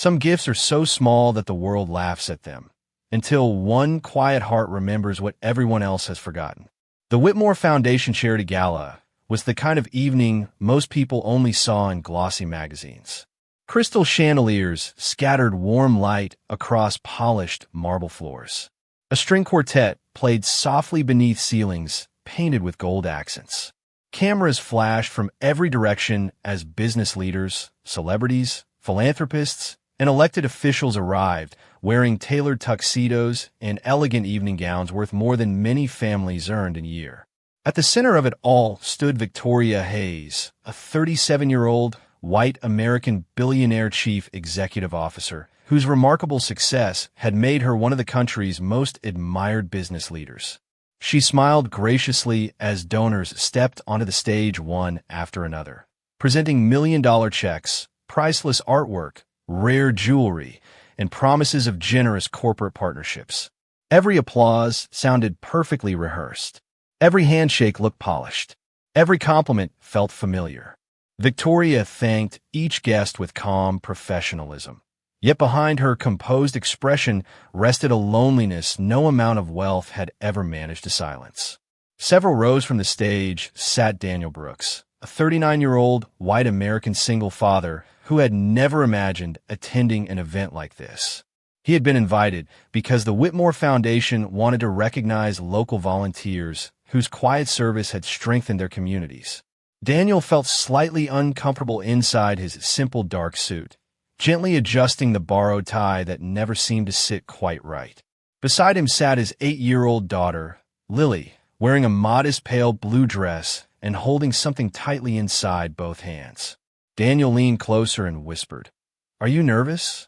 Some gifts are so small that the world laughs at them, until one quiet heart remembers what everyone else has forgotten. The Whitmore Foundation Charity Gala was the kind of evening most people only saw in glossy magazines. Crystal chandeliers scattered warm light across polished marble floors. A string quartet played softly beneath ceilings painted with gold accents. Cameras flashed from every direction as business leaders, celebrities, philanthropists, and elected officials arrived, wearing tailored tuxedos and elegant evening gowns worth more than many families earned in a year. At the center of it all stood Victoria Hayes, a 37-year-old white American billionaire chief executive officer whose remarkable success had made her one of the country's most admired business leaders. She smiled graciously as donors stepped onto the stage one after another, presenting million-dollar checks, priceless artwork, rare jewelry, and promises of generous corporate partnerships. Every applause sounded perfectly rehearsed. Every handshake looked polished. Every compliment felt familiar. Victoria thanked each guest with calm professionalism. Yet behind her composed expression rested a loneliness no amount of wealth had ever managed to silence. Several rows from the stage sat Daniel Brooks, a 39-year-old white American single father who had never imagined attending an event like this. He had been invited because the Whitmore Foundation wanted to recognize local volunteers whose quiet service had strengthened their communities. Daniel felt slightly uncomfortable inside his simple dark suit, gently adjusting the borrowed tie that never seemed to sit quite right. Beside him sat his 8-year-old daughter, Lily, wearing a modest pale blue dress and holding something tightly inside both hands. Daniel leaned closer and whispered, "Are you nervous?"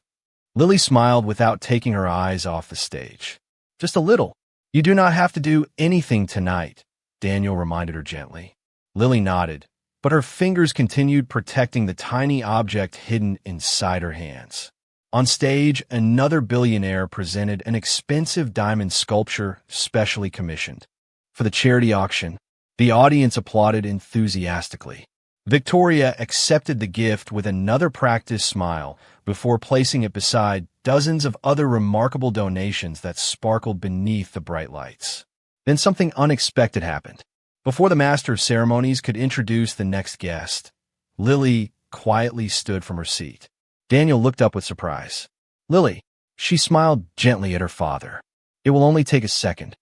Lily smiled without taking her eyes off the stage. "Just a little. You do not have to do anything tonight," Daniel reminded her gently. Lily nodded, but her fingers continued protecting the tiny object hidden inside her hands. On stage, another billionaire presented an expensive diamond sculpture specially commissioned. For the charity auction, the audience applauded enthusiastically. Victoria accepted the gift with another practiced smile before placing it beside dozens of other remarkable donations that sparkled beneath the bright lights. Then something unexpected happened. Before the master of ceremonies could introduce the next guest, Lily quietly stood from her seat. Daniel looked up with surprise. "Lily," she smiled gently at her father. "It will only take a second."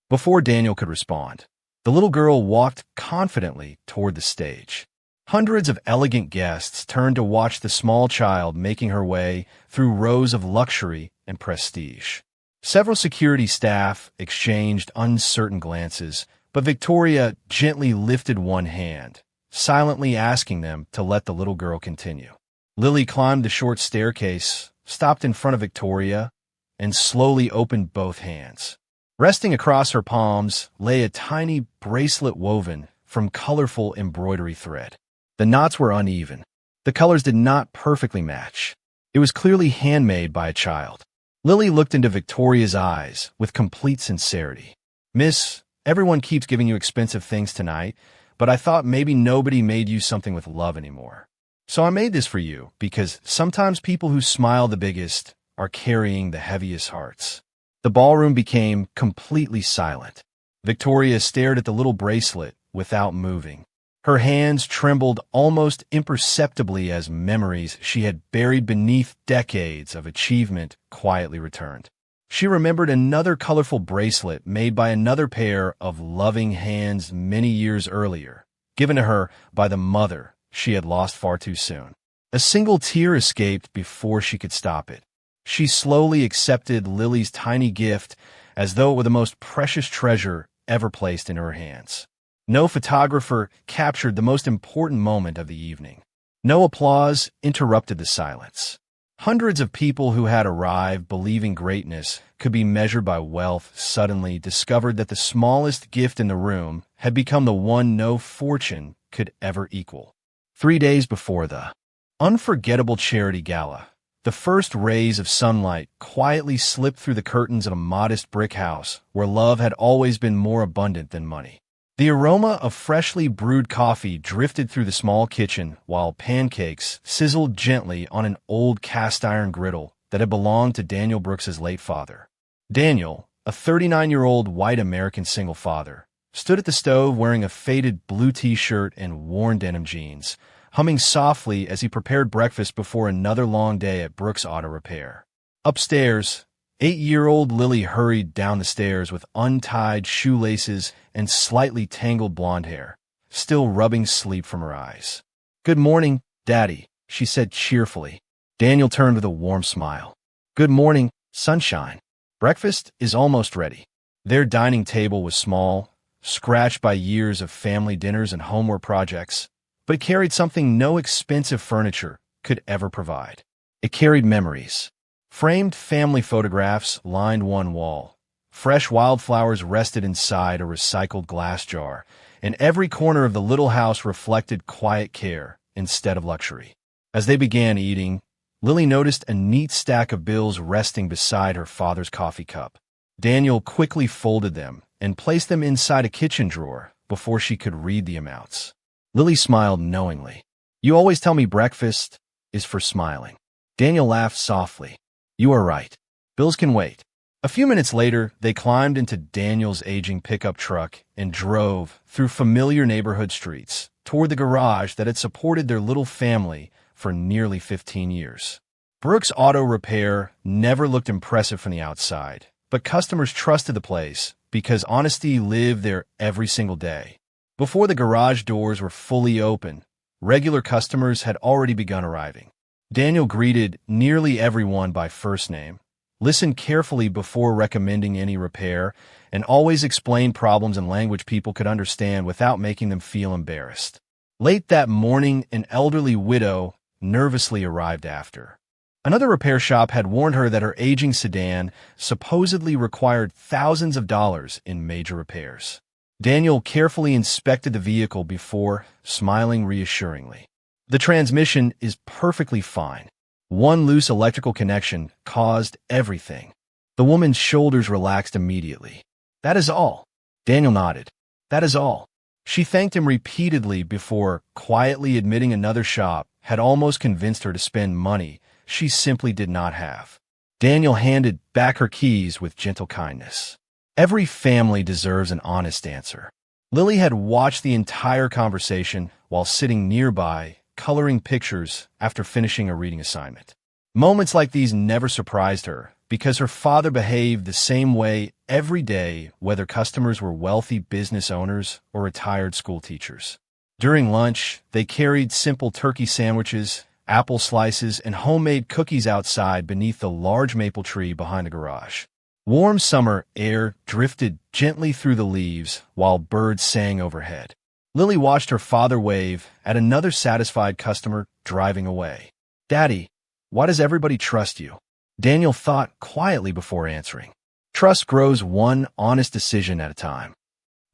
Before Daniel could respond, the little girl walked confidently toward the stage. Hundreds of elegant guests turned to watch the small child making her way through rows of luxury and prestige. Several security staff exchanged uncertain glances, but Victoria gently lifted one hand, silently asking them to let the little girl continue. Lily climbed the short staircase, stopped in front of Victoria, and slowly opened both hands. Resting across her palms lay a tiny bracelet woven from colorful embroidery thread. The knots were uneven. The colors did not perfectly match. It was clearly handmade by a child. Lily looked into Victoria's eyes with complete sincerity. "Miss, everyone keeps giving you expensive things tonight, but I thought maybe nobody made you something with love anymore. So I made this for you because sometimes people who smile the biggest are carrying the heaviest hearts." The ballroom became completely silent. Victoria stared at the little bracelet without moving. Her hands trembled almost imperceptibly as memories she had buried beneath decades of achievement quietly returned. She remembered another colorful bracelet made by another pair of loving hands many years earlier, given to her by the mother she had lost far too soon. A single tear escaped before she could stop it. She slowly accepted Lily's tiny gift as though it were the most precious treasure ever placed in her hands. No photographer captured the most important moment of the evening. No applause interrupted the silence. Hundreds of people who had arrived believing greatness could be measured by wealth suddenly discovered that the smallest gift in the room had become the one no fortune could ever equal. 3 days before the unforgettable charity gala, the first rays of sunlight quietly slipped through the curtains of a modest brick house where love had always been more abundant than money. The aroma of freshly brewed coffee drifted through the small kitchen while pancakes sizzled gently on an old cast-iron griddle that had belonged to Daniel Brooks's late father. Daniel, a 39-year-old white American single father, stood at the stove wearing a faded blue t-shirt and worn denim jeans, humming softly as he prepared breakfast before another long day at Brooks Auto Repair. Upstairs, 8-year-old Lily hurried down the stairs with untied shoelaces and slightly tangled blonde hair, still rubbing sleep from her eyes. "Good morning, Daddy," she said cheerfully. Daniel turned with a warm smile. "Good morning, sunshine. Breakfast is almost ready." Their dining table was small, scratched by years of family dinners and homework projects, but it carried something no expensive furniture could ever provide. It carried memories. Framed family photographs lined one wall. Fresh wildflowers rested inside a recycled glass jar, and every corner of the little house reflected quiet care instead of luxury. As they began eating, Lily noticed a neat stack of bills resting beside her father's coffee cup. Daniel quickly folded them and placed them inside a kitchen drawer before she could read the amounts. Lily smiled knowingly. "You always tell me breakfast is for smiling." Daniel laughed softly. "You are right. Bills can wait." A few minutes later, they climbed into Daniel's aging pickup truck and drove through familiar neighborhood streets toward the garage that had supported their little family for nearly 15 years. Brooks Auto Repair never looked impressive from the outside, but customers trusted the place because honesty lived there every single day. Before the garage doors were fully open, regular customers had already begun arriving. Daniel greeted nearly everyone by first name, listened carefully before recommending any repair, and always explained problems in language people could understand without making them feel embarrassed. Late that morning, an elderly widow nervously arrived after. Another repair shop had warned her that her aging sedan supposedly required thousands of dollars in major repairs. Daniel carefully inspected the vehicle before smiling reassuringly. "The transmission is perfectly fine. One loose electrical connection caused everything." The woman's shoulders relaxed immediately. "That is all." Daniel nodded. "That is all." She thanked him repeatedly before quietly admitting another shop had almost convinced her to spend money she simply did not have. Daniel handed back her keys with gentle kindness. Every family deserves an honest answer. Lily had watched the entire conversation while sitting nearby, coloring pictures after finishing a reading assignment. Moments like these never surprised her because her father behaved the same way every day, whether customers were wealthy business owners or retired school teachers. During lunch, they carried simple turkey sandwiches, apple slices, and homemade cookies outside beneath the large maple tree behind the garage. Warm summer air drifted gently through the leaves while birds sang overhead. Lily watched her father wave at another satisfied customer driving away. "Daddy, why does everybody trust you?" Daniel thought quietly before answering. "Trust grows one honest decision at a time."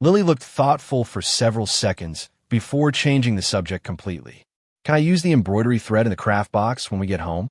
Lily looked thoughtful for several seconds before changing the subject completely. "Can I use the embroidery thread in the craft box when we get home?"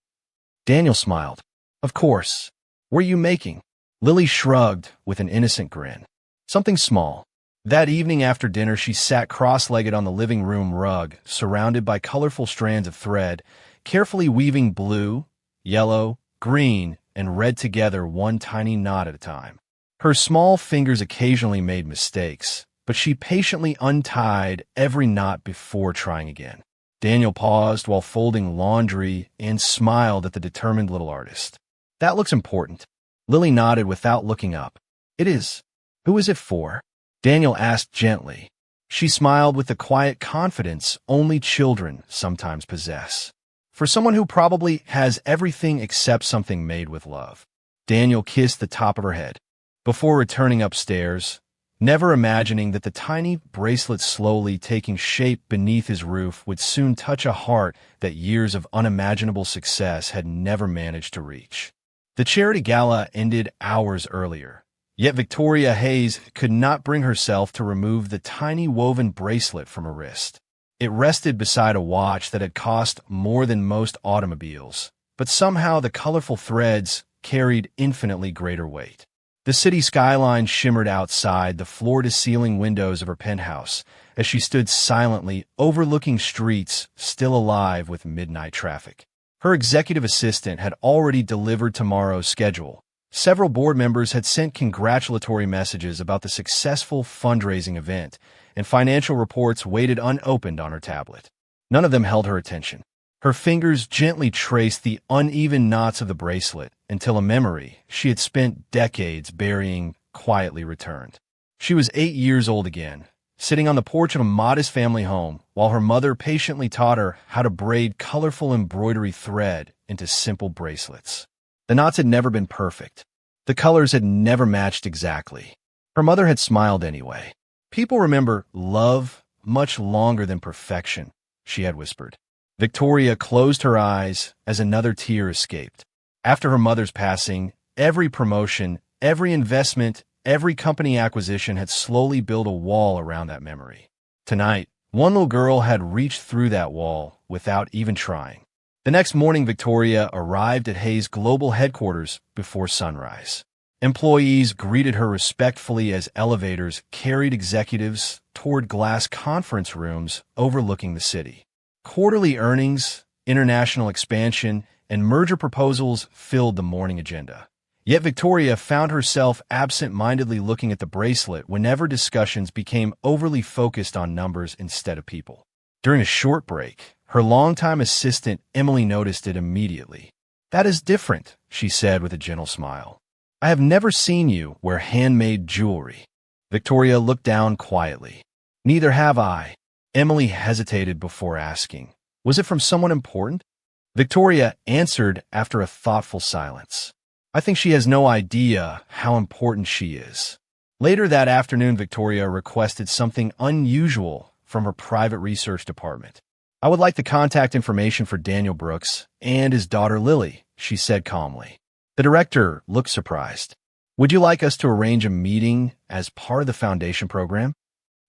Daniel smiled. "Of course. What are you making?" Lily shrugged with an innocent grin. "Something small." That evening after dinner, she sat cross-legged on the living room rug, surrounded by colorful strands of thread, carefully weaving blue, yellow, green, and red together one tiny knot at a time. Her small fingers occasionally made mistakes, but she patiently untied every knot before trying again. Daniel paused while folding laundry and smiled at the determined little artist. "That looks important." Lily nodded without looking up. "It is." "Who is it for?" Daniel asked gently. She smiled with the quiet confidence only children sometimes possess. "For someone who probably has everything except something made with love." Daniel kissed the top of her head. Before returning upstairs, never imagining that the tiny bracelet slowly taking shape beneath his roof would soon touch a heart that years of unimaginable success had never managed to reach. The charity gala ended hours earlier, yet Victoria Hayes could not bring herself to remove the tiny woven bracelet from her wrist. It rested beside a watch that had cost more than most automobiles, but somehow the colorful threads carried infinitely greater weight. The city skyline shimmered outside the floor-to-ceiling windows of her penthouse as she stood silently overlooking streets still alive with midnight traffic. Her executive assistant had already delivered tomorrow's schedule. Several board members had sent congratulatory messages about the successful fundraising event, and financial reports waited unopened on her tablet. None of them held her attention. Her fingers gently traced the uneven knots of the bracelet until a memory she had spent decades burying quietly returned. She was 8 years old again, sitting on the porch of a modest family home while her mother patiently taught her how to braid colorful embroidery thread into simple bracelets. The knots had never been perfect. The colors had never matched exactly. Her mother had smiled anyway. "People remember love much longer than perfection," she had whispered. Victoria closed her eyes as another tear escaped. After her mother's passing, every promotion, every investment, every company acquisition had slowly built a wall around that memory. Tonight, one little girl had reached through that wall without even trying. The next morning, Victoria arrived at Hayes Global headquarters before sunrise. Employees greeted her respectfully as elevators carried executives toward glass conference rooms overlooking the city. Quarterly earnings, international expansion, and merger proposals filled the morning agenda. Yet Victoria found herself absent-mindedly looking at the bracelet whenever discussions became overly focused on numbers instead of people. During a short break, her longtime assistant Emily noticed it immediately. "That is different," she said with a gentle smile. "I have never seen you wear handmade jewelry." Victoria looked down quietly. "Neither have I." Emily hesitated before asking, "Was it from someone important?" Victoria answered after a thoughtful silence. "I think she has no idea how important she is." Later that afternoon, Victoria requested something unusual from her private research department. "I would like the contact information for Daniel Brooks and his daughter Lily," she said calmly. The director looked surprised. "Would you like us to arrange a meeting as part of the foundation program?"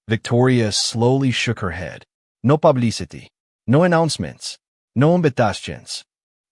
Victoria slowly shook her head. "No publicity, no announcements, no invitations."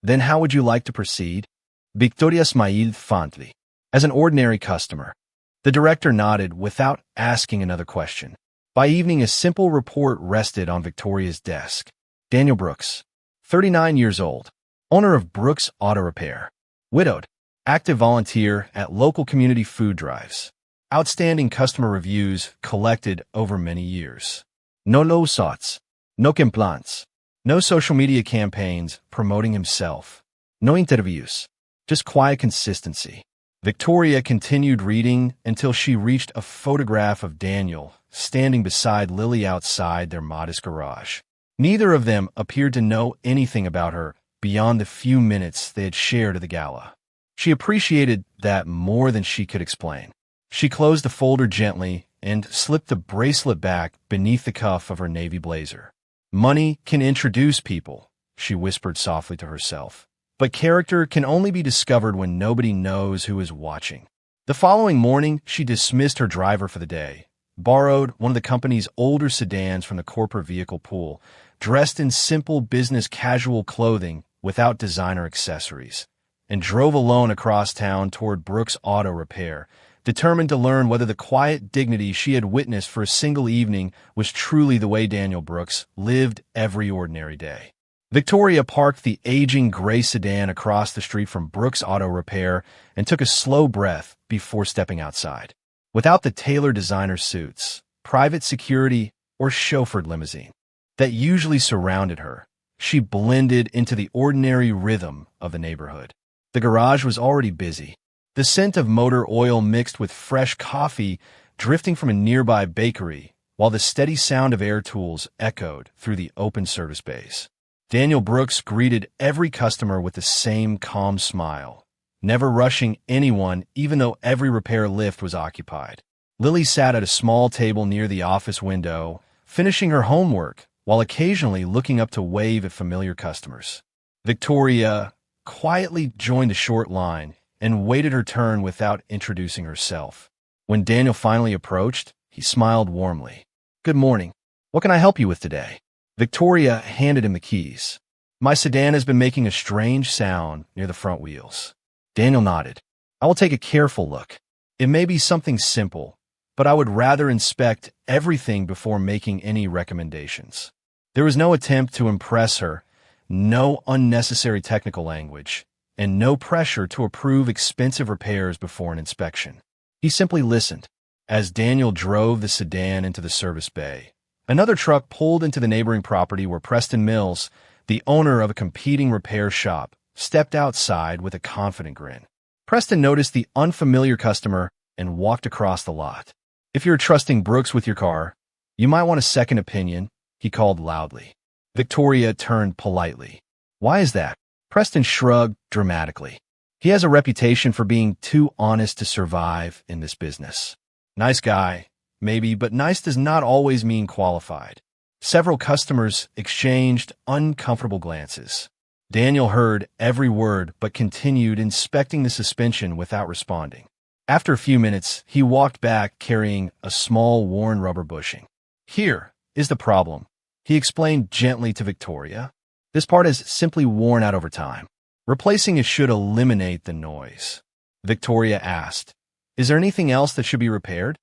"Then how would you like to proceed?" Victoria smiled fondly. "As an ordinary customer." The director nodded without asking another question. By evening, a simple report rested on Victoria's desk. Daniel Brooks, 39 years old, owner of Brooks Auto Repair, widowed, active volunteer at local community food drives. Outstanding customer reviews collected over many years. No lawsuits, no complaints, no social media campaigns promoting himself, no interviews, just quiet consistency. Victoria continued reading until she reached a photograph of Daniel standing beside Lily outside their modest garage. Neither of them appeared to know anything about her beyond the few minutes they had shared at the gala. She appreciated that more than she could explain. She closed the folder gently and slipped the bracelet back beneath the cuff of her navy blazer. "Money can introduce people," she whispered softly to herself. "But character can only be discovered when nobody knows who is watching." The following morning, she dismissed her driver for the day, borrowed one of the company's older sedans from the corporate vehicle pool, dressed in simple business casual clothing without designer accessories, and drove alone across town toward Brooks Auto Repair, determined to learn whether the quiet dignity she had witnessed for a single evening was truly the way Daniel Brooks lived every ordinary day. Victoria parked the aging gray sedan across the street from Brooks Auto Repair and took a slow breath before stepping outside. Without the tailored designer suits, private security, or chauffeured limousine that usually surrounded her, she blended into the ordinary rhythm of the neighborhood. The garage was already busy. The scent of motor oil mixed with fresh coffee drifting from a nearby bakery, while the steady sound of air tools echoed through the open service bays. Daniel Brooks greeted every customer with the same calm smile, never rushing anyone even though every repair lift was occupied. Lily sat at a small table near the office window, finishing her homework while occasionally looking up to wave at familiar customers. Victoria quietly joined a short line and waited her turn without introducing herself. When Daniel finally approached, he smiled warmly. "Good morning. What can I help you with today?" Victoria handed him the keys. "My sedan has been making a strange sound near the front wheels." Daniel nodded. "I will take a careful look." It may be something simple, but I would rather inspect everything before making any recommendations. There was no attempt to impress her, no unnecessary technical language, and no pressure to approve expensive repairs before an inspection. He simply listened. As Daniel drove the sedan into the service bay, another truck pulled into the neighboring property where Preston Mills, the owner of a competing repair shop, stepped outside with a confident grin. Preston noticed the unfamiliar customer and walked across the lot. "If you're trusting Brooks with your car, you might want a second opinion," he called loudly. Victoria turned politely. "Why is that?" Preston shrugged dramatically. "He has a reputation for being too honest to survive in this business." Nice guy, maybe, but nice does not always mean qualified. Several customers exchanged uncomfortable glances. Daniel heard every word but continued inspecting the suspension without responding. After a few minutes, he walked back carrying a small worn rubber bushing. "Here is the problem," he explained gently to Victoria. "This part has simply worn out over time. Replacing it should eliminate the noise." Victoria asked, "Is there anything else that should be repaired?"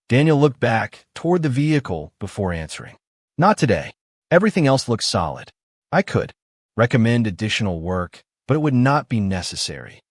Daniel looked back toward the vehicle before answering. "Not today. Everything else looks solid. I could recommend additional work, but it would not be necessary."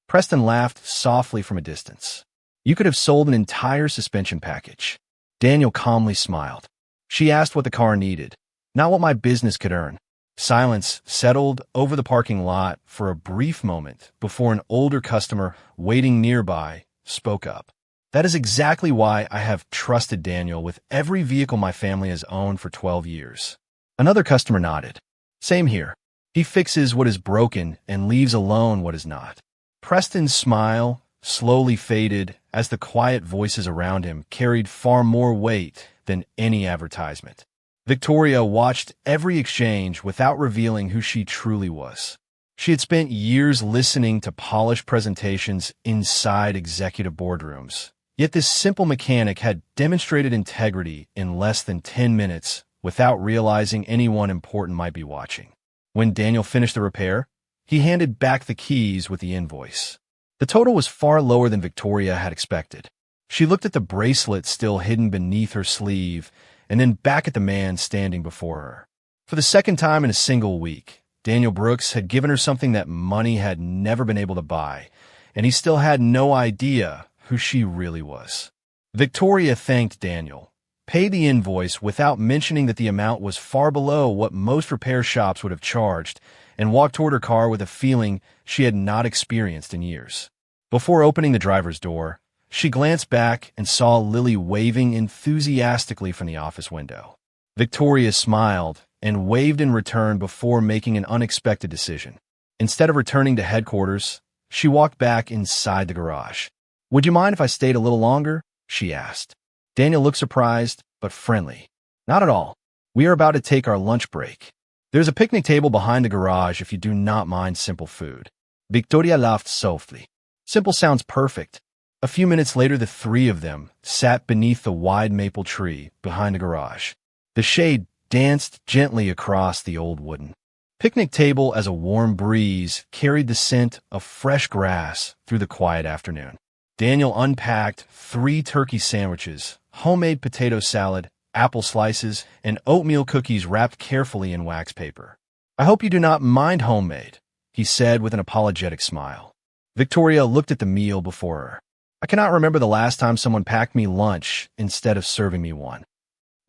Preston laughed softly from a distance. "You could have sold an entire suspension package." Daniel calmly smiled. "She asked what the car needed, not what my business could earn." Silence settled over the parking lot for a brief moment before an older customer waiting nearby spoke up. "That is exactly why I have trusted Daniel with every vehicle my family has owned for 12 years. Another customer nodded. "Same here. He fixes what is broken and leaves alone what is not." Preston's smile slowly faded as the quiet voices around him carried far more weight than any advertisement. Victoria watched every exchange without revealing who she truly was. She had spent years listening to polished presentations inside executive boardrooms. Yet this simple mechanic had demonstrated integrity in less than 10 minutes without realizing anyone important might be watching. When Daniel finished the repair, he handed back the keys with the invoice. The total was far lower than Victoria had expected. She looked at the bracelet still hidden beneath her sleeve and then back at the man standing before her. For the second time in a single week, Daniel Brooks had given her something that money had never been able to buy, and he still had no idea who she really was. Victoria thanked Daniel, paid the invoice without mentioning that the amount was far below what most repair shops would have charged, and walked toward her car with a feeling she had not experienced in years. Before opening the driver's door, she glanced back and saw Lily waving enthusiastically from the office window. Victoria smiled and waved in return before making an unexpected decision. Instead of returning to headquarters, she walked back inside the garage. "Would you mind if I stayed a little longer?" she asked. Daniel looked surprised, but friendly. "Not at all. We are about to take our lunch break. There's a picnic table behind the garage if you do not mind simple food." Victoria laughed softly. Simple sounds perfect. A few minutes later, the three of them sat beneath the wide maple tree behind the garage. The shade danced gently across the old wooden picnic table as a warm breeze carried the scent of fresh grass through the quiet afternoon. Daniel unpacked 3 turkey sandwiches, homemade potato salad, apple slices, and oatmeal cookies wrapped carefully in wax paper. "I hope you do not mind homemade," he said with an apologetic smile. Victoria looked at the meal before her. "I cannot remember the last time someone packed me lunch instead of serving me one."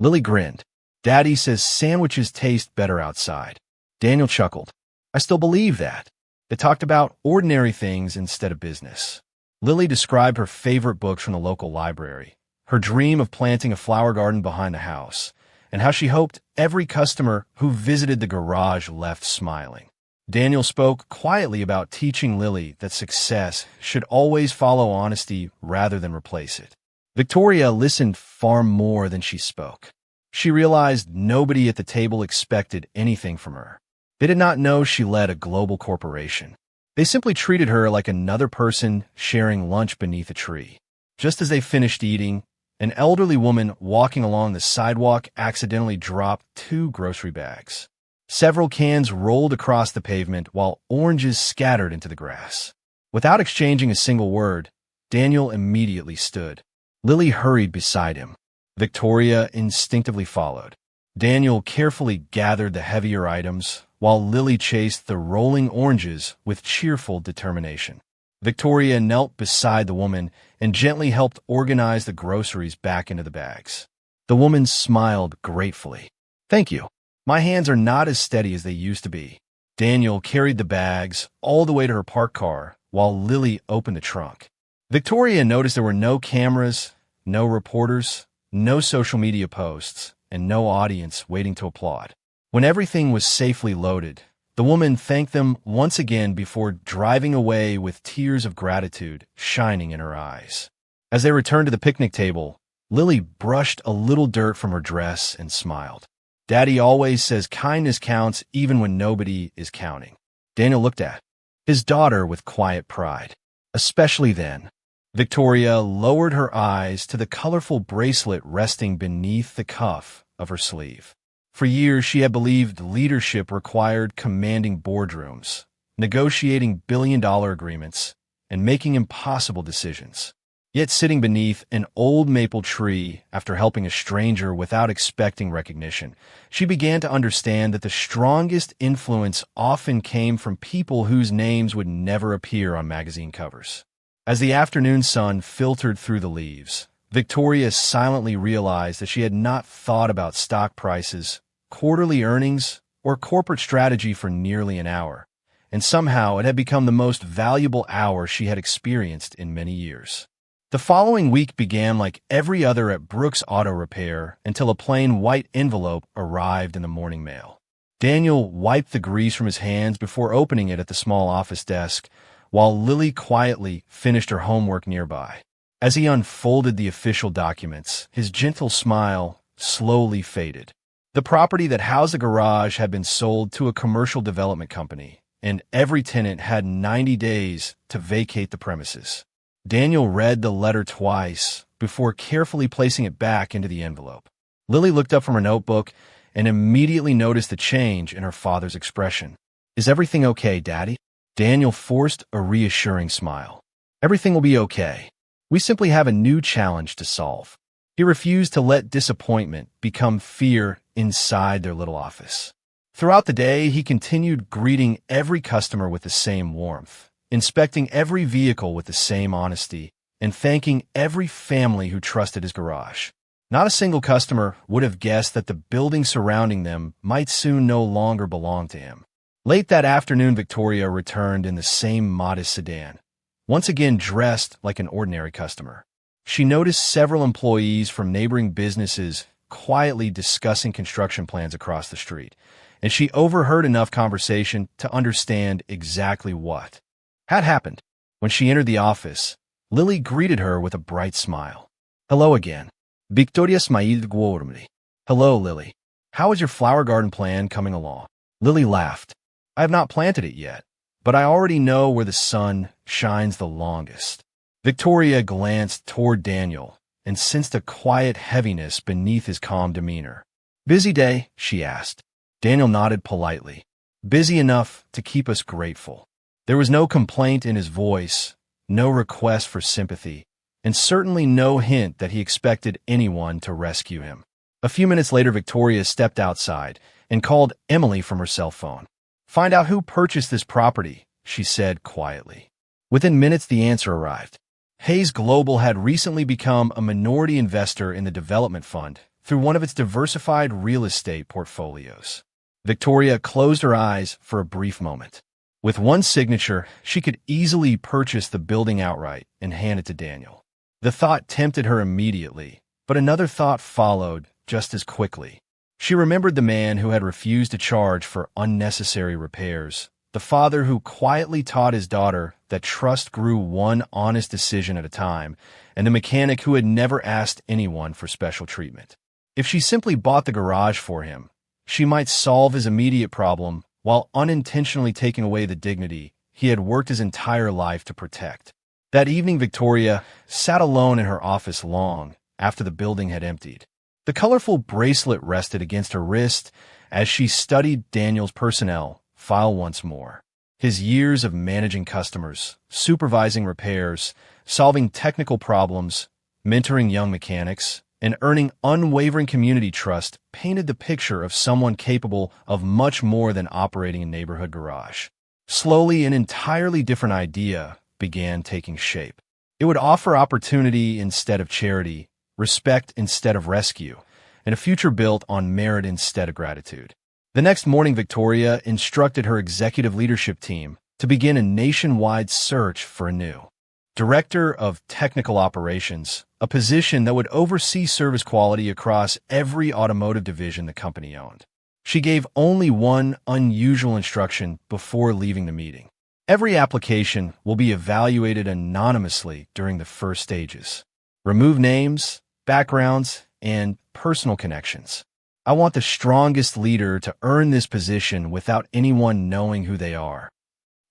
Lily grinned. "Daddy says sandwiches taste better outside." Daniel chuckled. "I still believe that. They talked about ordinary things instead of business." Lily described her favorite books from the local library, her dream of planting a flower garden behind the house, and how she hoped every customer who visited the garage left smiling. Daniel spoke quietly about teaching Lily that success should always follow honesty rather than replace it. Victoria listened far more than she spoke. She realized nobody at the table expected anything from her. They did not know she led a global corporation. They simply treated her like another person sharing lunch beneath a tree. Just as they finished eating, an elderly woman walking along the sidewalk accidentally dropped 2 grocery bags. Several cans rolled across the pavement while oranges scattered into the grass. Without exchanging a single word, Daniel immediately stood. Lily hurried beside him. Victoria instinctively followed. Daniel carefully gathered the heavier items, while Lily chased the rolling oranges with cheerful determination. Victoria knelt beside the woman and gently helped organize the groceries back into the bags. The woman smiled gratefully. "Thank you. My hands are not as steady as they used to be." Daniel carried the bags all the way to her parked car, while Lily opened the trunk. Victoria noticed there were no cameras, no reporters, no social media posts, and no audience waiting to applaud. When everything was safely loaded, the woman thanked them once again before driving away with tears of gratitude shining in her eyes. As they returned to the picnic table, Lily brushed a little dirt from her dress and smiled. "Daddy always says kindness counts even when nobody is counting." Daniel looked at his daughter with quiet pride. Especially then. Victoria lowered her eyes to the colorful bracelet resting beneath the cuff of her sleeve. For years, she had believed leadership required commanding boardrooms, negotiating billion-dollar agreements, and making impossible decisions. Yet sitting beneath an old maple tree after helping a stranger without expecting recognition, she began to understand that the strongest influence often came from people whose names would never appear on magazine covers. As the afternoon sun filtered through the leaves, Victoria silently realized that she had not thought about stock prices, quarterly earnings, or corporate strategy for nearly an hour, and somehow it had become the most valuable hour she had experienced in many years. The following week began like every other at Brooks Auto Repair until a plain white envelope arrived in the morning mail. Daniel wiped the grease from his hands before opening it at the small office desk, while Lily quietly finished her homework nearby. As he unfolded the official documents, his gentle smile slowly faded. The property that housed the garage had been sold to a commercial development company, and every tenant had 90 days to vacate the premises. Daniel read the letter twice before carefully placing it back into the envelope. Lily looked up from her notebook and immediately noticed the change in her father's expression. "Is everything okay, Daddy?" Daniel forced a reassuring smile. "Everything will be okay. We simply have a new challenge to solve." He refused to let disappointment become fear inside their little office. Throughout the day, he continued greeting every customer with the same warmth, inspecting every vehicle with the same honesty, and thanking every family who trusted his garage. Not a single customer would have guessed that the building surrounding them might soon no longer belong to him. Late that afternoon, Victoria returned in the same modest sedan, once again dressed like an ordinary customer. She noticed several employees from neighboring businesses quietly discussing construction plans across the street, and she overheard enough conversation to understand exactly what had happened. When she entered the office, Lily greeted her with a bright smile. "Hello again. Victoria smiled warmly." "Hello, Lily. How is your flower garden plan coming along?" Lily laughed. "I have not planted it yet, but I already know where the sun shines the longest." Victoria glanced toward Daniel and sensed a quiet heaviness beneath his calm demeanor. "Busy day?" she asked. Daniel nodded politely. "Busy enough to keep us grateful." There was no complaint in his voice, no request for sympathy, and certainly no hint that he expected anyone to rescue him. A few minutes later, Victoria stepped outside and called Emily from her cell phone. "Find out who purchased this property," she said quietly. Within minutes, the answer arrived. Hayes Global had recently become a minority investor in the development fund through one of its diversified real estate portfolios. Victoria closed her eyes for a brief moment. With one signature, she could easily purchase the building outright and hand it to Daniel. The thought tempted her immediately, but another thought followed just as quickly. She remembered the man who had refused to charge for unnecessary repairs, the father who quietly taught his daughter that trust grew one honest decision at a time, and the mechanic who had never asked anyone for special treatment. If she simply bought the garage for him, she might solve his immediate problem while unintentionally taking away the dignity he had worked his entire life to protect. That evening, Victoria sat alone in her office long after the building had emptied. The colorful bracelet rested against her wrist as she studied Daniel's personnel file once more. His years of managing customers, supervising repairs, solving technical problems, mentoring young mechanics, and earning unwavering community trust painted the picture of someone capable of much more than operating a neighborhood garage. Slowly, an entirely different idea began taking shape. It would offer opportunity instead of charity, respect instead of rescue, and a future built on merit instead of gratitude. The next morning, Victoria instructed her executive leadership team to begin a nationwide search for a new Director of Technical Operations, a position that would oversee service quality across every automotive division the company owned. She gave only one unusual instruction before leaving the meeting. Every application will be evaluated anonymously during the first stages. Remove names, backgrounds, and personal connections. I want the strongest leader to earn this position without anyone knowing who they are.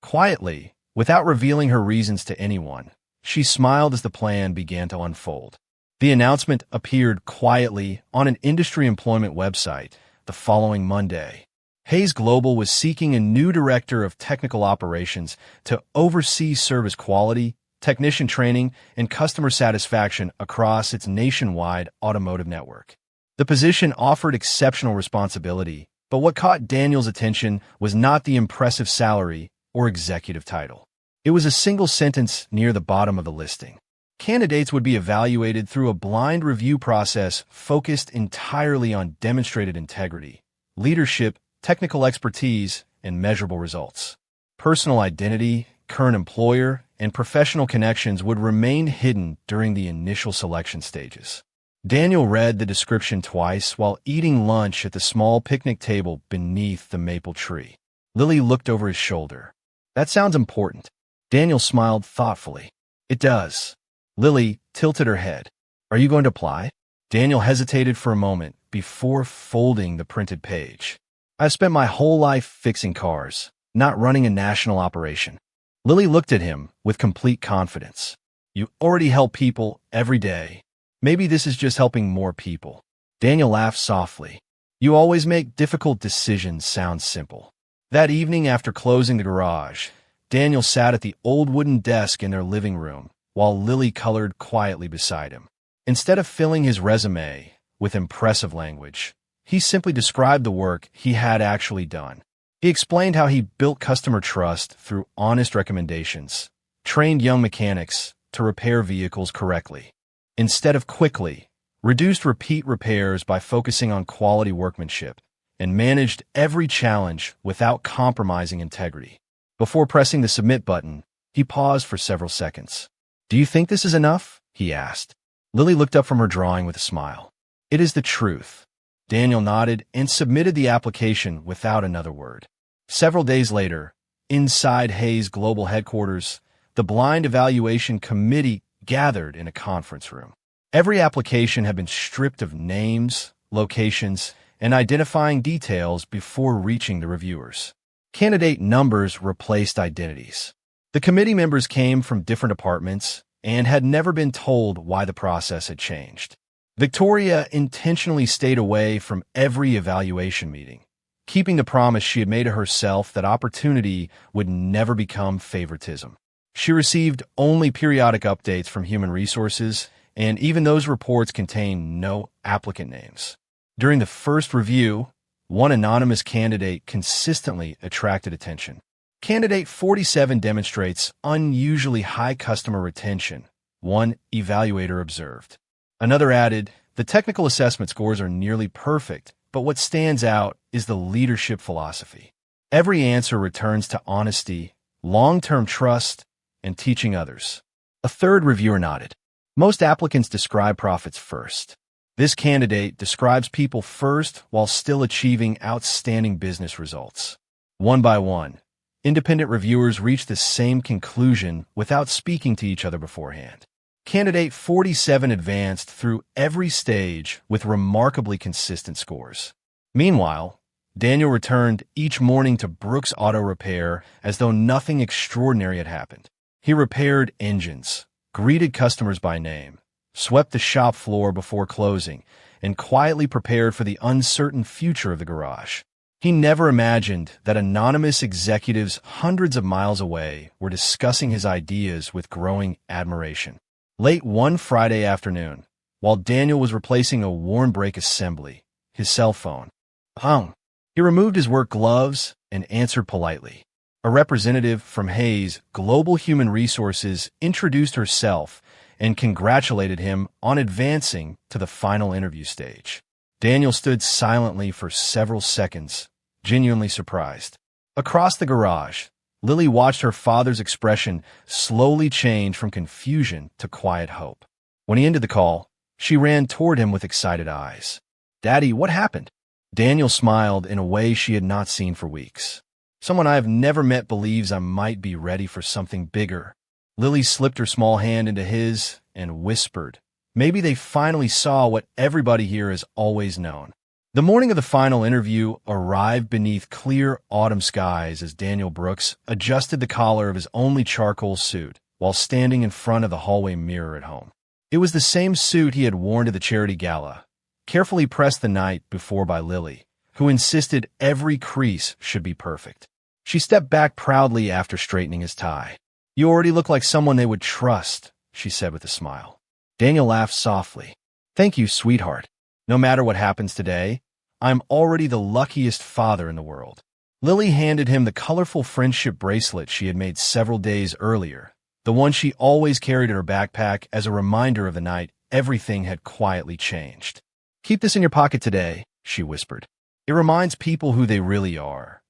Quietly, without revealing her reasons to anyone, she smiled as the plan began to unfold. The announcement appeared quietly on an industry employment website the following Monday. Hayes Global was seeking a new director of technical operations to oversee service quality, technician training, and customer satisfaction across its nationwide automotive network. The position offered exceptional responsibility, but what caught Daniel's attention was not the impressive salary or executive title. It was a single sentence near the bottom of the listing. Candidates would be evaluated through a blind review process focused entirely on demonstrated integrity, leadership, technical expertise, and measurable results. Personal identity, current employer, and professional connections would remain hidden during the initial selection stages. Daniel read the description twice while eating lunch at the small picnic table beneath the maple tree. Lily looked over his shoulder. "That sounds important." Daniel smiled thoughtfully. "It does." Lily tilted her head. "Are you going to apply?" Daniel hesitated for a moment before folding the printed page. "I've spent my whole life fixing cars, not running a national operation." Lily looked at him with complete confidence. "You already help people every day. Maybe this is just helping more people." Daniel laughed softly. "You always make difficult decisions sound simple." That evening, after closing the garage, Daniel sat at the old wooden desk in their living room while Lily colored quietly beside him. Instead of filling his resume with impressive language, he simply described the work he had actually done. He explained how he built customer trust through honest recommendations, trained young mechanics to repair vehicles correctly, instead of quickly, reduced repeat repairs by focusing on quality workmanship, and managed every challenge without compromising integrity. Before pressing the submit button, he paused for several seconds. "Do you think this is enough?" he asked. Lily looked up from her drawing with a smile. "It is the truth." Daniel nodded and submitted the application without another word. Several days later, inside Hayes Global headquarters, the blind evaluation committee gathered in a conference room. Every application had been stripped of names, locations, and identifying details before reaching the reviewers. Candidate numbers replaced identities. The committee members came from different departments and had never been told why the process had changed. Victoria intentionally stayed away from every evaluation meeting, keeping the promise she had made to herself that opportunity would never become favoritism. She received only periodic updates from human resources, and even those reports contained no applicant names. During the first review, one anonymous candidate consistently attracted attention. Candidate 47 demonstrates unusually high customer retention, one evaluator observed. Another added, "The technical assessment scores are nearly perfect, but what stands out is the leadership philosophy. Every answer returns to honesty, long-term trust, and teaching others." A third reviewer nodded. "Most applicants describe profits first. This candidate describes people first while still achieving outstanding business results." One by one, independent reviewers reached the same conclusion without speaking to each other beforehand. Candidate 47 advanced through every stage with remarkably consistent scores. Meanwhile, Daniel returned each morning to Brooks Auto Repair as though nothing extraordinary had happened. He repaired engines, greeted customers by name, swept the shop floor before closing, and quietly prepared for the uncertain future of the garage. He never imagined that anonymous executives hundreds of miles away were discussing his ideas with growing admiration. Late one Friday afternoon, while Daniel was replacing a worn brake assembly, his cell phone hung. He removed his work gloves and answered politely. A representative from Hayes Global Human Resources introduced herself and congratulated him on advancing to the final interview stage. Daniel stood silently for several seconds, genuinely surprised. Across the garage, Lily watched her father's expression slowly change from confusion to quiet hope. When he ended the call, she ran toward him with excited eyes. "Daddy, what happened?" Daniel smiled in a way she had not seen for weeks. "Someone I have never met believes I might be ready for something bigger." Lily slipped her small hand into his and whispered, "Maybe they finally saw what everybody here has always known." The morning of the final interview arrived beneath clear autumn skies as Daniel Brooks adjusted the collar of his only charcoal suit while standing in front of the hallway mirror at home. It was the same suit he had worn to the charity gala, carefully pressed the night before by Lily, who insisted every crease should be perfect. She stepped back proudly after straightening his tie. "You already look like someone they would trust," she said with a smile. Daniel laughed softly. "Thank you, sweetheart. No matter what happens today, I'm already the luckiest father in the world." Lily handed him the colorful friendship bracelet she had made several days earlier, the one she always carried in her backpack as a reminder of the night everything had quietly changed. "Keep this in your pocket today," she whispered. "It reminds people who they really are."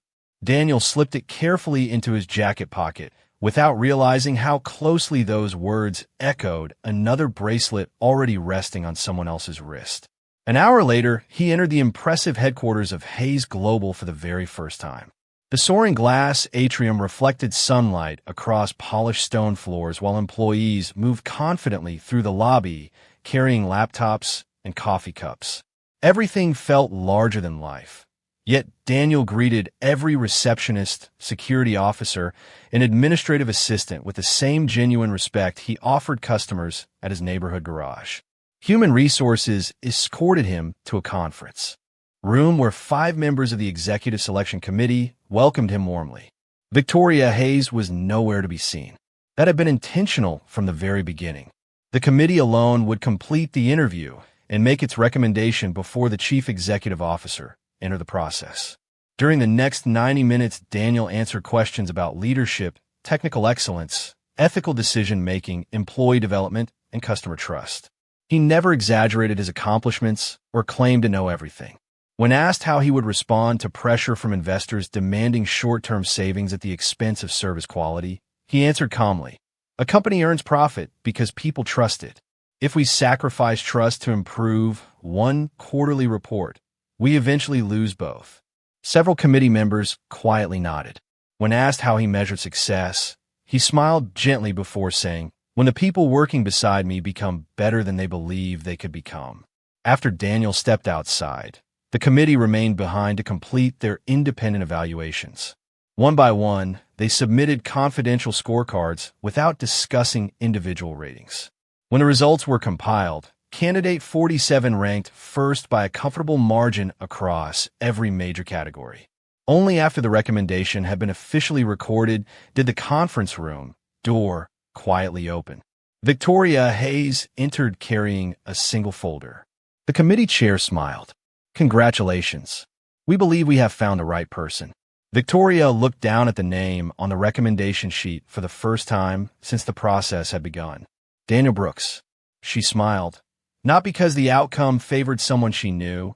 Daniel slipped it carefully into his jacket pocket, without realizing how closely those words echoed another bracelet already resting on someone else's wrist. An hour later, he entered the impressive headquarters of Hayes Global for the very first time. The soaring glass atrium reflected sunlight across polished stone floors while employees moved confidently through the lobby, carrying laptops and coffee cups. Everything felt larger than life. Yet Daniel greeted every receptionist, security officer, and administrative assistant with the same genuine respect he offered customers at his neighborhood garage. Human Resources escorted him to a conference room where 5 members of the Executive Selection Committee welcomed him warmly. Victoria Hayes was nowhere to be seen. That had been intentional from the very beginning. The committee alone would complete the interview and make its recommendation before the chief executive officer entered the process. During the next 90 minutes, Daniel answered questions about leadership, technical excellence, ethical decision-making, employee development, and customer trust. He never exaggerated his accomplishments or claimed to know everything. When asked how he would respond to pressure from investors demanding short-term savings at the expense of service quality, he answered calmly, "A company earns profit because people trust it. If we sacrifice trust to improve one quarterly report, we eventually lose both." Several committee members quietly nodded. When asked how he measured success, he smiled gently before saying, "When the people working beside me become better than they believe they could become." After Daniel stepped outside, the committee remained behind to complete their independent evaluations. One by one, they submitted confidential scorecards without discussing individual ratings. When the results were compiled, Candidate 47 ranked first by a comfortable margin across every major category. Only after the recommendation had been officially recorded did the conference room door quietly open. Victoria Hayes entered carrying a single folder. The committee chair smiled. "Congratulations. We believe we have found the right person." Victoria looked down at the name on the recommendation sheet for the first time since the process had begun. "Daniel Brooks." She smiled, not because the outcome favored someone she knew,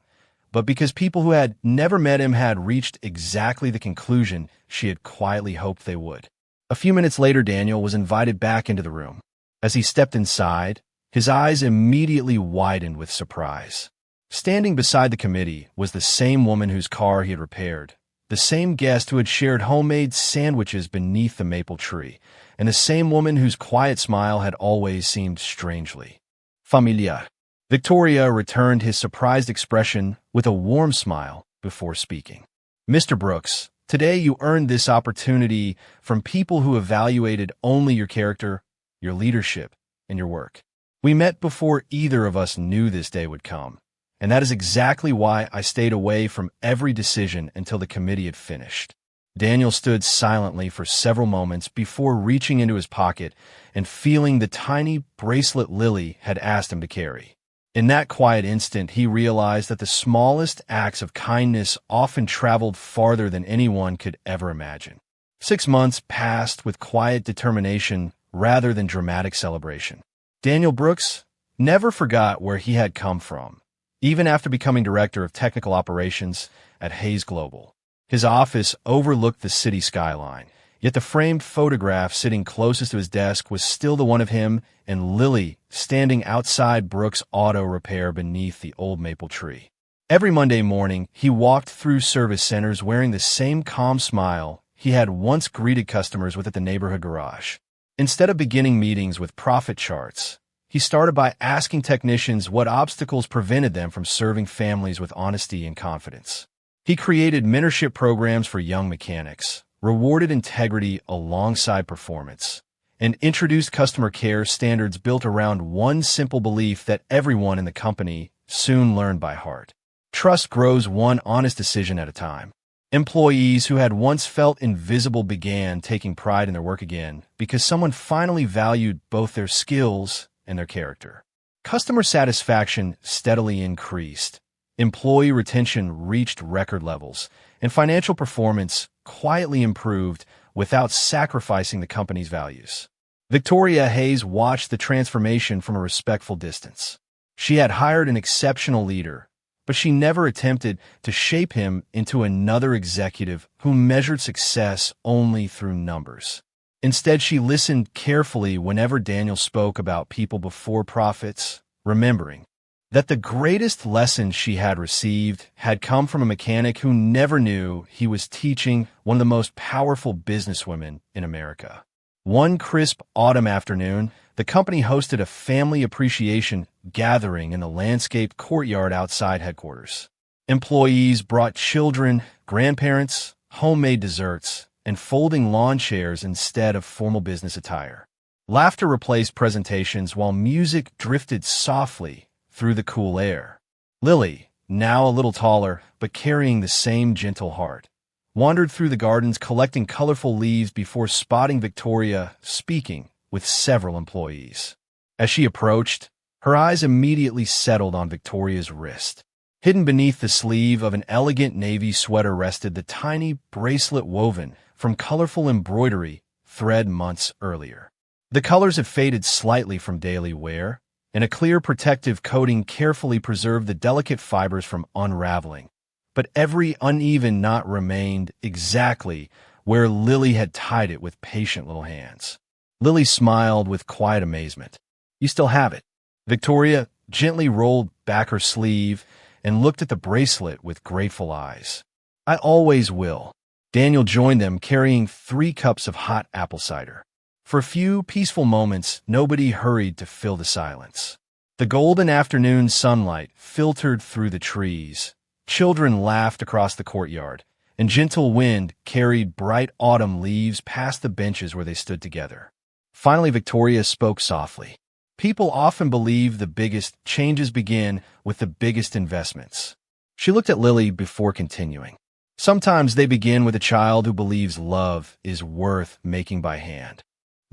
but because people who had never met him had reached exactly the conclusion she had quietly hoped they would. A few minutes later, Daniel was invited back into the room. As he stepped inside, his eyes immediately widened with surprise. Standing beside the committee was the same woman whose car he had repaired, the same guest who had shared homemade sandwiches beneath the maple tree, and the same woman whose quiet smile had always seemed strangely familiar. Victoria returned his surprised expression with a warm smile before speaking. "Mr. Brooks, today you earned this opportunity from people who evaluated only your character, your leadership, and your work. We met before either of us knew this day would come, And that is exactly why I stayed away from every decision until the committee had finished. Daniel stood silently for several moments before reaching into his pocket and feeling the tiny bracelet Lily had asked him to carry. In that quiet instant, he realized that the smallest acts of kindness often traveled farther than anyone could ever imagine. 6 months passed with quiet determination rather than dramatic celebration. Daniel Brooks never forgot where he had come from, even after becoming director of technical operations at Hayes Global. His office overlooked the city skyline, yet the framed photograph sitting closest to his desk was still the one of him and Lily standing outside Brooks' auto repair beneath the old maple tree. Every Monday morning, he walked through service centers wearing the same calm smile he had once greeted customers with at the neighborhood garage. Instead of beginning meetings with profit charts, he started by asking technicians what obstacles prevented them from serving families with honesty and confidence. He created mentorship programs for young mechanics, rewarded integrity alongside performance, and introduced customer care standards built around one simple belief that everyone in the company soon learned by heart. Trust grows one honest decision at a time. Employees who had once felt invisible began taking pride in their work again because someone finally valued both their skills and their character. Customer satisfaction steadily increased. Employee retention reached record levels, and financial performance quietly improved without sacrificing the company's values. Victoria Hayes watched the transformation from a respectful distance. She had hired an exceptional leader, but she never attempted to shape him into another executive who measured success only through numbers. Instead, she listened carefully whenever Daniel spoke about people before profits, remembering that the greatest lessons she had received had come from a mechanic who never knew he was teaching one of the most powerful businesswomen in America. One crisp autumn afternoon, the company hosted a family appreciation gathering in the landscaped courtyard outside headquarters. Employees brought children, grandparents, homemade desserts, and folding lawn chairs instead of formal business attire. Laughter replaced presentations while music drifted softly through the cool air. Lily, now a little taller but carrying the same gentle heart, wandered through the gardens collecting colorful leaves before spotting Victoria speaking with several employees. As she approached, her eyes immediately settled on Victoria's wrist. Hidden beneath the sleeve of an elegant navy sweater rested the tiny bracelet woven from colorful embroidery thread months earlier. The colors had faded slightly from daily wear, and a clear protective coating carefully preserved the delicate fibers from unraveling. But every uneven knot remained exactly where Lily had tied it with patient little hands. Lily smiled with quiet amazement. "You still have it." Victoria gently rolled back her sleeve and looked at the bracelet with grateful eyes. "I always will." Daniel joined them, carrying 3 cups of hot apple cider. For a few peaceful moments, nobody hurried to fill the silence. The golden afternoon sunlight filtered through the trees. Children laughed across the courtyard, and gentle wind carried bright autumn leaves past the benches where they stood together. Finally, Victoria spoke softly. "People often believe the biggest changes begin with the biggest investments." She looked at Lily before continuing. "Sometimes they begin with a child who believes love is worth making by hand."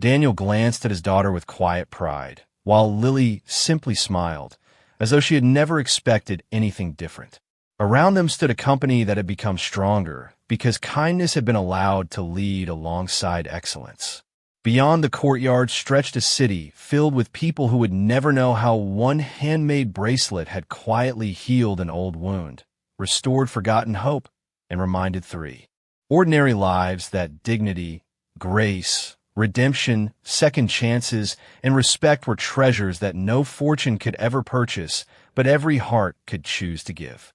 Daniel glanced at his daughter with quiet pride, while Lily simply smiled, as though she had never expected anything different. Around them stood a company that had become stronger because kindness had been allowed to lead alongside excellence. Beyond the courtyard stretched a city filled with people who would never know how one handmade bracelet had quietly healed an old wound, restored forgotten hope, and reminded 3 ordinary lives that dignity, grace, redemption, second chances, and respect were treasures that no fortune could ever purchase, but every heart could choose to give.